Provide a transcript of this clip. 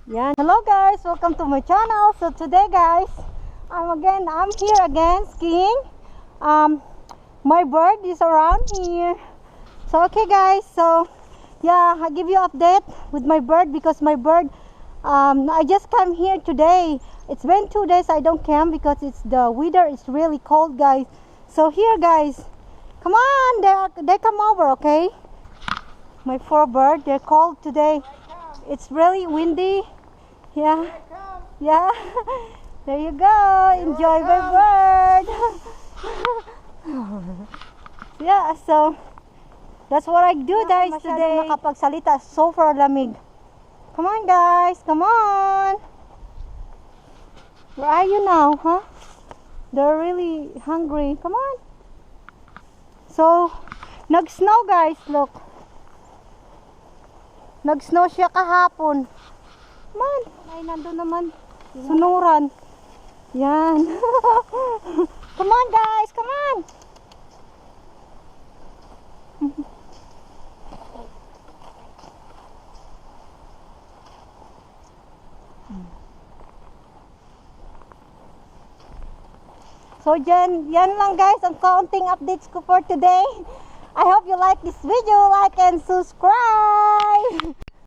Yan. Hello guys, welcome to my channel. So today guys, I'm here again skiing. My bird is around here. So okay guys, so yeah, I'll give you an update with my bird because my bird, I just came here today. It's been 2 days I don't camp because the weather is really cold guys. So here guys, come on, they come over, okay? My four bird, they're cold today. It's really windy. Yeah, yeah. There you go. Enjoy my bird. Yeah, so that's what I do guys today. Nakapagsalita, super lamig. Come on guys, come on. Where are you now, huh? They're really hungry. Come on. So, nag-snow guys, look. Nag-snow siya kahapon. Come on. Ay, nandun naman. Sunuran. Yan. Come on guys, come on. So yan lang guys ang counting updates ko for today. I hope you like this video, like and subscribe.